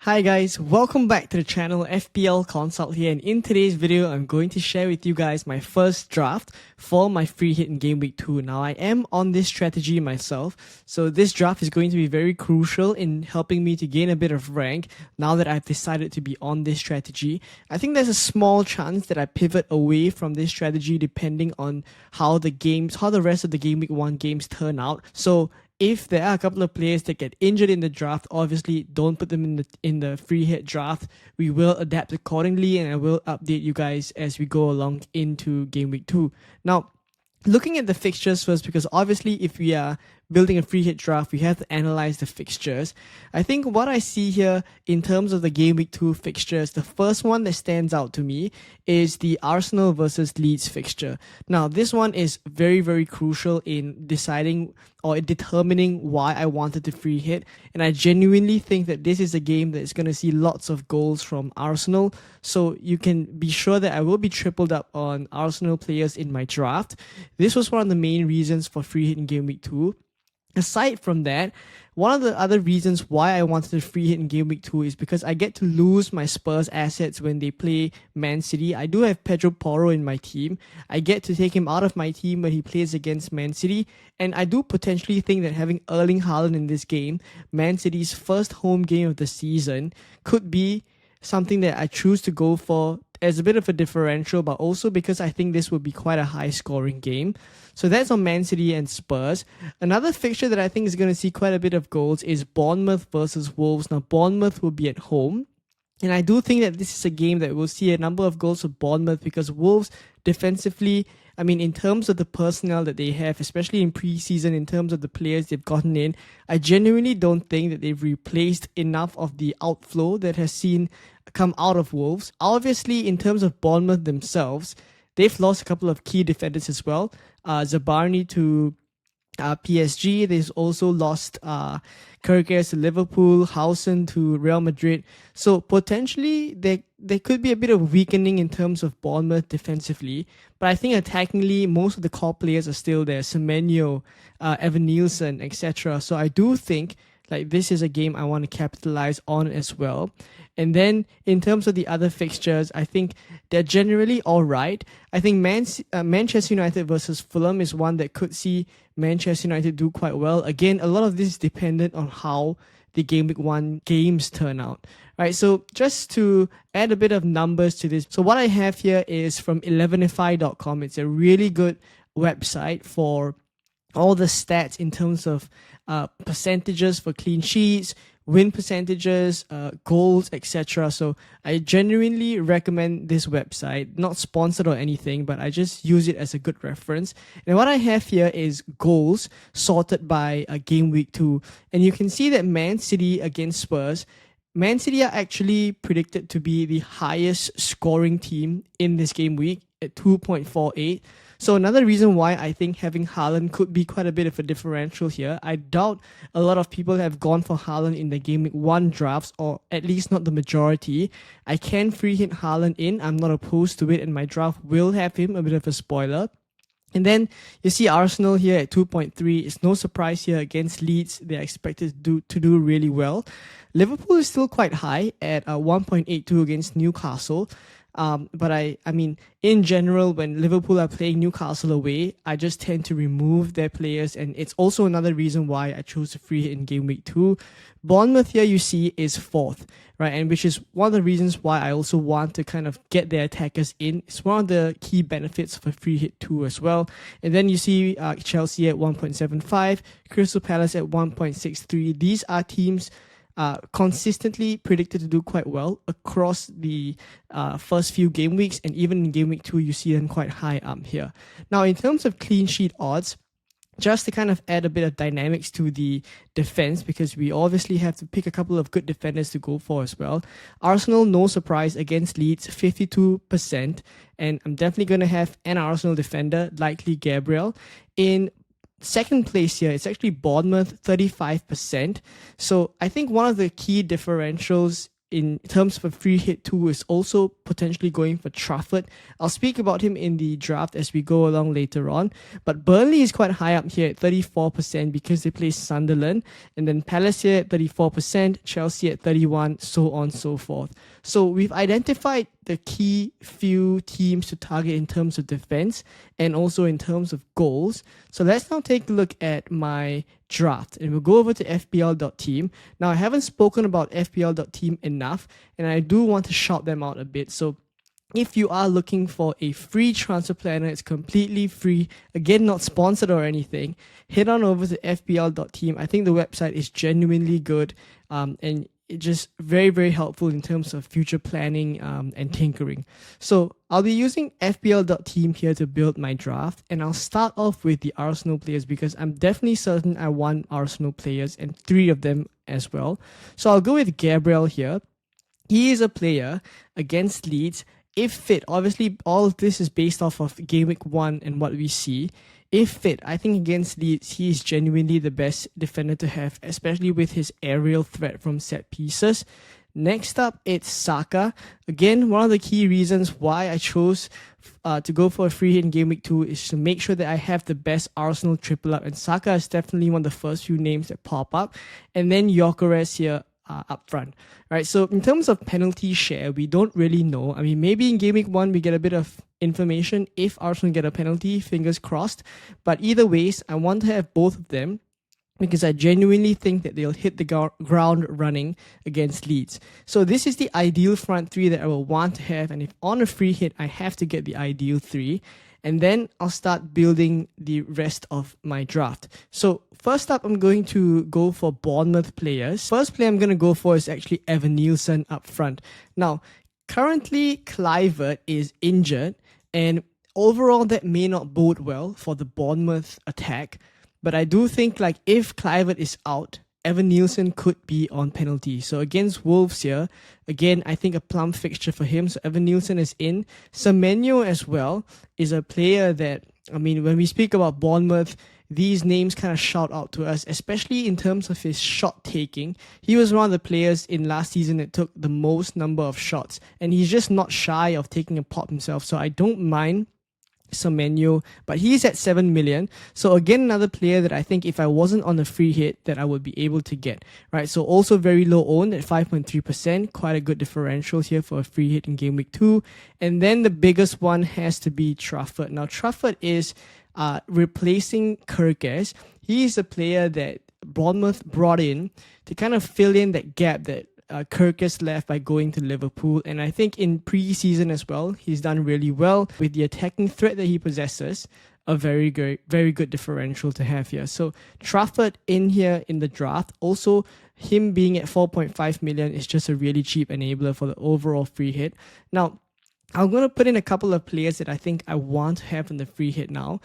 Hi guys, welcome back to the channel. FPL Consult here, and in today's video I'm going to share with you guys my first draft for my free hit in Gameweek 2. Now I am on this strategy myself, so this draft is going to be very crucial in helping me to gain a bit of rank now that I've decided to be on this strategy. I think there's a small chance that I pivot away from this strategy depending on how the rest of the Gameweek 1 games turn out. So if there are a couple of players that get injured in the draft, obviously don't put them in the free hit draft. We will adapt accordingly, and I will update you guys as we go along into Game Week 2. Now, looking at the fixtures first, because obviously if we are building a free hit draft, we have to analyze the fixtures. I think what I see here in terms of the Game Week 2 fixtures, the first one that stands out to me is the Arsenal versus Leeds fixture. Now, this one is very, very crucial in deciding or determining why I wanted to free hit. And I genuinely think that this is a game that is going to see lots of goals from Arsenal. So you can be sure that I will be tripled up on Arsenal players in my draft. This was one of the main reasons for free hit in Game Week 2. Aside from that, one of the other reasons why I wanted to free hit in Game Week 2 is because I get to lose my Spurs assets when they play Man City. I do have Pedro Porro in my team. I get to take him out of my team when he plays against Man City. And I do potentially think that having Erling Haaland in this game, Man City's first home game of the season, could be something that I choose to go for as a bit of a differential, but also because I think this would be quite a high scoring game. So that's on Man City and Spurs. Another fixture that I think is going to see quite a bit of goals is Bournemouth versus Wolves. Now, Bournemouth will be at home, and I do think that this is a game that will see a number of goals for Bournemouth because Wolves defensively, I mean, in terms of the personnel that they have, especially in preseason, in terms of the players they've gotten in, I genuinely don't think that they've replaced enough of the outflow that has seen come out of Wolves. Obviously, in terms of Bournemouth themselves, they've lost a couple of key defenders as well. Zabarni to PSG. They've also lost Karius to Liverpool, Howson to Real Madrid. So potentially there could be a bit of weakening in terms of Bournemouth defensively. But I think attackingly, most of the core players are still there. Semenyo, Evan Nielsen, etc. So I do think this is a game I want to capitalize on as well. And then in terms of the other fixtures, I think they're generally all right. I think Manchester United versus Fulham is one that could see Manchester United do quite well. Again, a lot of this is dependent on how the Game Week 1 games turn out. Right, so just to add a bit of numbers to this. So what I have here is from 11fi.com. It's a really good website for all the stats in terms of percentages for clean sheets, win percentages, goals, etc. So I genuinely recommend this website. Not sponsored or anything, but I just use it as a good reference. And what I have here is goals sorted by Game Week 2. And you can see that Man City against Spurs, Man City are actually predicted to be the highest scoring team in this game week at 2.48. So another reason why I think having Haaland could be quite a bit of a differential here. I doubt a lot of people have gone for Haaland in the Game Week 1 drafts, or at least not the majority. I can free hit Haaland in. I'm not opposed to it, and my draft will have him, a bit of a spoiler. And then you see Arsenal here at 2.3. It's no surprise here against Leeds. They're expected to do really well. Liverpool is still quite high at 1.82 against Newcastle. But I mean, in general, when Liverpool are playing Newcastle away, I just tend to remove their players, and it's also another reason why I chose to free hit in Game Week 2. Bournemouth here, you see, is 4th, right? And which is one of the reasons why I also want to kind of get their attackers in. It's one of the key benefits of a free hit 2 as well. And then you see Chelsea at 1.75, Crystal Palace at 1.63. These are teams consistently predicted to do quite well across the first few game weeks, and even in Game Week 2 you see them quite high up here. Now, in terms of clean sheet odds, just to kind of add a bit of dynamics to the defense, because we obviously have to pick a couple of good defenders to go for as well. Arsenal, no surprise, against Leeds, 52%, and I'm definitely going to have an Arsenal defender, likely Gabriel. In second place here, it's actually Bournemouth, 35%. So I think one of the key differentials in terms of a free hit too is also potentially going for Trafford. I'll speak about him in the draft as we go along later on. But Burnley is quite high up here at 34% because they play Sunderland. And then Palace here at 34%, Chelsea at 31%, so on and so forth. So we've identified the key few teams to target in terms of defense and also in terms of goals. So let's now take a look at my draft and we'll go over to fpl.team. Now I haven't spoken about fpl.team enough and I do want to shout them out a bit. So if you are looking for a free transfer planner, it's completely free. Again, not sponsored or anything. Head on over to fpl.team. I think the website is genuinely good and it's just very, very helpful in terms of future planning and tinkering. So I'll be using fpl.team here to build my draft, and I'll start off with the Arsenal players because I'm definitely certain I want Arsenal players and 3 of them as well. So I'll go with Gabriel here. He is a player against Leeds. If fit, obviously all of this is based off of Gameweek 1 and what we see. If fit, I think against Leeds, he is genuinely the best defender to have, especially with his aerial threat from set pieces. Next up, it's Saka. Again, one of the key reasons why I chose to go for a free hit in Game Week 2 is to make sure that I have the best Arsenal triple up. And Saka is definitely one of the first few names that pop up. And then Gyökeres here up front. Right, so in terms of penalty share, we don't really know. I mean, maybe in Game Week 1, we get a bit of information if Arsenal get a penalty, fingers crossed. But either ways, I want to have both of them because I genuinely think that they'll hit the ground running against Leeds. So this is the ideal front 3 that I will want to have. And if on a free hit, I have to get the ideal 3. And then I'll start building the rest of my draft. So first up, I'm going to go for Bournemouth players. First player I'm going to go for is actually Evan Nielsen up front. Now, currently Kluivert is injured, and overall that may not bode well for the Bournemouth attack. But I do think like if Kluivert is out, Evan Nielsen could be on penalty. So against Wolves here, again, I think a plum fixture for him. So Evan Nielsen is in. Semenyo as well is a player that, I mean, when we speak about Bournemouth, these names kind of shout out to us, especially in terms of his shot taking. He was one of the players in last season that took the most number of shots, and he's just not shy of taking a pop himself. So I don't mind Semenyo, but he's at 7 million. So again, another player that I think if I wasn't on a free hit that I would be able to get, right? So also very low owned at 5.3%, quite a good differential here for a free hit in Game Week 2. And then the biggest one has to be Trafford. Now Trafford is replacing Kirkes. He is a player that Bournemouth brought in to kind of fill in that gap that Kirkes left by going to Liverpool. And I think in pre-season as well, he's done really well with the attacking threat that he possesses. A very good differential to have here. So Trafford in here in the draft. Also, him being at 4.5 million is just a really cheap enabler for the overall free hit. Now, I'm going to put in a couple of players that I think I want to have in the free hit now.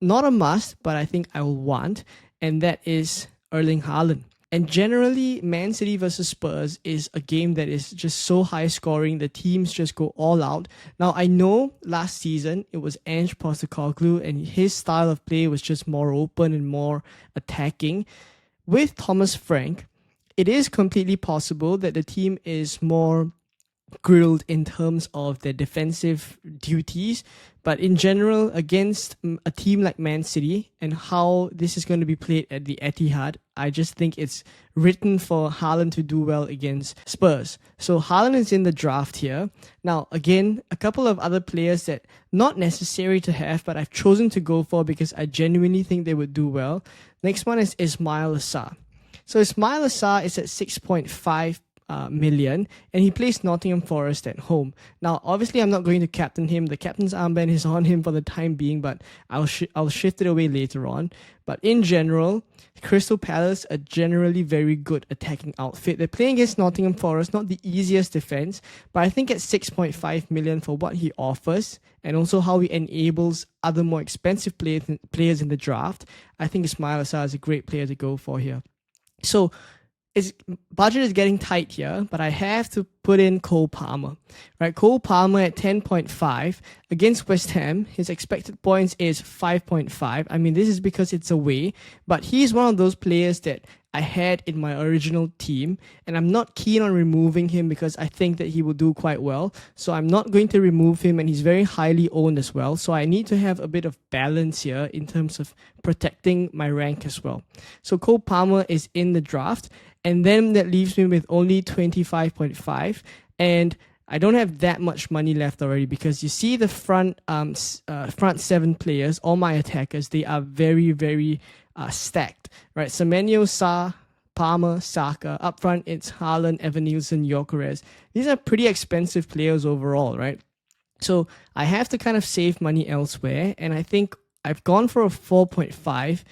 Not a must, but I think I will want. And that is Erling Haaland. And generally, Man City versus Spurs is a game that is just so high scoring. The teams just go all out. Now, I know last season it was Ange Postecoglou and his style of play was just more open and more attacking. With Thomas Frank, it is completely possible that the team is more grilled in terms of their defensive duties, but in general against a team like Man City and how this is going to be played at the Etihad, I just think it's written for Haaland to do well against Spurs. So Haaland is in the draft here. Now again, a couple of other players that not necessary to have, but I've chosen to go for because I genuinely think they would do well. Next one is Ismail Assar. So Ismail Assar is at 6.5 million, and he plays Nottingham Forest at home. Now, obviously, I'm not going to captain him. The captain's armband is on him for the time being, but I'll shift it away later on. But in general, Crystal Palace are generally very good attacking outfit. They're playing against Nottingham Forest, not the easiest defense, but I think at 6.5 million for what he offers and also how he enables other more expensive players in the draft, I think Ismail Assar is a great player to go for here. So budget is getting tight here, but I have to put in Cole Palmer, right? Cole Palmer at 10.5 against West Ham. His expected points is 5.5. I mean, this is because it's away, but he's one of those players that I had in my original team, and I'm not keen on removing him because I think that he will do quite well. So I'm not going to remove him, and he's very highly owned as well. So I need to have a bit of balance here in terms of protecting my rank as well. So Cole Palmer is in the draft, and then that leaves me with only 25.5, and I don't have that much money left already because you see the front 7 players, all my attackers, they are very, very stacked, right? Semenyo, Sarr, Palmer, Saka. Up front, it's Haaland, Evan Nielsen, Gyökeres. These are pretty expensive players overall, right? So I have to kind of save money elsewhere, and I think I've gone for a 4.5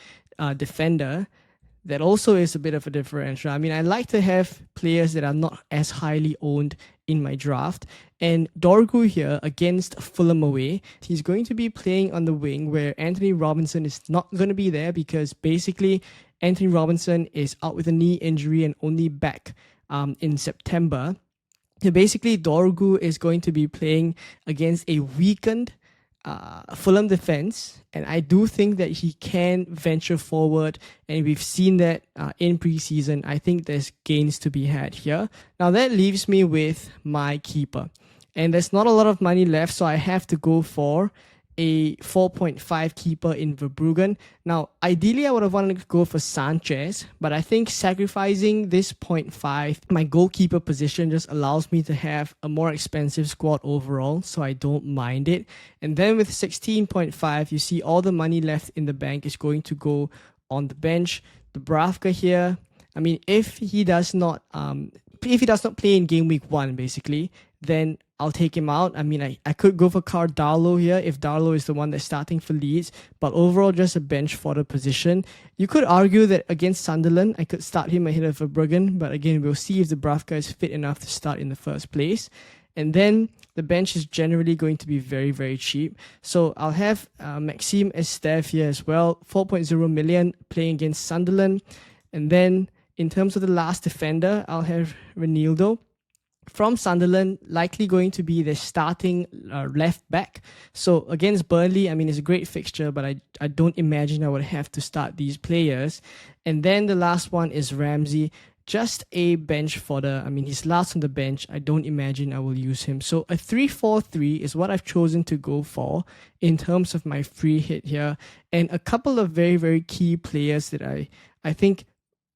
defender. That also is a bit of a differential. I mean, I like to have players that are not as highly owned in my draft. And Dorgu here against Fulham away, he's going to be playing on the wing where Anthony Robinson is not going to be there because basically Anthony Robinson is out with a knee injury and only back in September. So basically Dorgu is going to be playing against a weakened Fulham defense, and I do think that he can venture forward, and we've seen that in preseason. I think there's gains to be had here. Now that leaves me with my keeper, and there's not a lot of money left, so I have to go for a 4.5 keeper in Verbruggen. Now, ideally, I would have wanted to go for Sanchez, but I think sacrificing this 0.5, my goalkeeper position just allows me to have a more expensive squad overall, so I don't mind it. And then with 16.5, you see all the money left in the bank is going to go on the bench. Dubravka here, I mean, if he does not play in game week 1, basically, then I'll take him out. I mean, I could go for Darlow here if Darlow is the one that's starting for Leeds, but overall just a bench fodder position. You could argue that against Sunderland, I could start him ahead of Verbruggen, but again, we'll see if Dubravka is fit enough to start in the first place. And then the bench is generally going to be very, very cheap. So I'll have Maxime Esteve here as well, 4.0 million playing against Sunderland. And then in terms of the last defender, I'll have Renildo from Sunderland, likely going to be the starting left back. So against Burnley, I mean, it's a great fixture, but I don't imagine I would have to start these players. And then the last one is Ramsey, just a bench fodder. I mean, he's last on the bench. I don't imagine I will use him. So a 3-4-3 is what I've chosen to go for in terms of my free hit here. And a couple of very, very key players that I think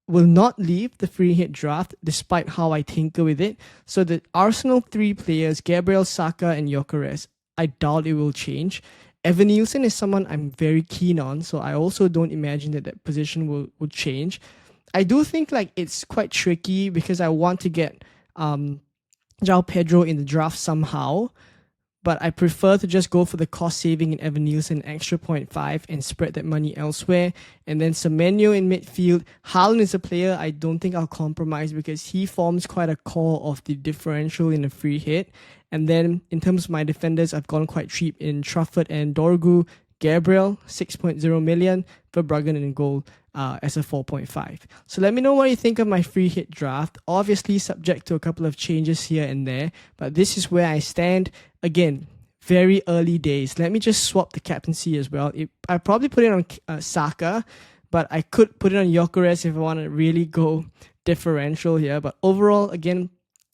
will not leave the free hit draft despite how I tinker with it. So the Arsenal 3 players, Gabriel, Saka and Gyökeres, I doubt it will change. Evan Nielsen is someone I'm very keen on, so I also don't imagine that position will change. I do think like it's quite tricky because I want to get João Pedro in the draft somehow, but I prefer to just go for the cost saving in Evan Nielsen, extra 0.5, and spread that money elsewhere. And then Semenyo in midfield. Haaland is a player I don't think I'll compromise because he forms quite a core of the differential in a free hit. And then in terms of my defenders, I've gone quite cheap in Trafford and Dorgu. Gabriel, 6.0 million, Verbruggen in goal as a 4.5. So let me know what you think of my free hit draft. Obviously subject to a couple of changes here and there, but this is where I stand. Again, very early days. Let me just swap the captaincy as well. I probably put it on Saka, but I could put it on Gyökeres if I want to really go differential here. But overall, again,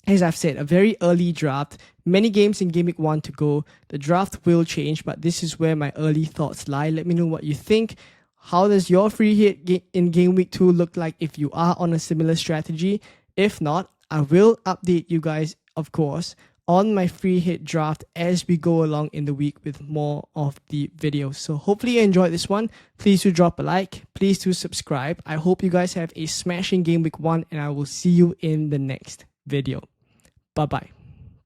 as I've said, a very early draft. Many games in Game Week 1 to go. The draft will change, but this is where my early thoughts lie. Let me know what you think. How does your free hit in Game Week 2 look like if you are on a similar strategy? If not, I will update you guys, of course, on my free hit draft as we go along in the week with more of the videos. So hopefully you enjoyed this one. Please do drop a like. Please do subscribe. I hope you guys have a smashing Game Week 1, and I will see you in the next video. Bye-bye.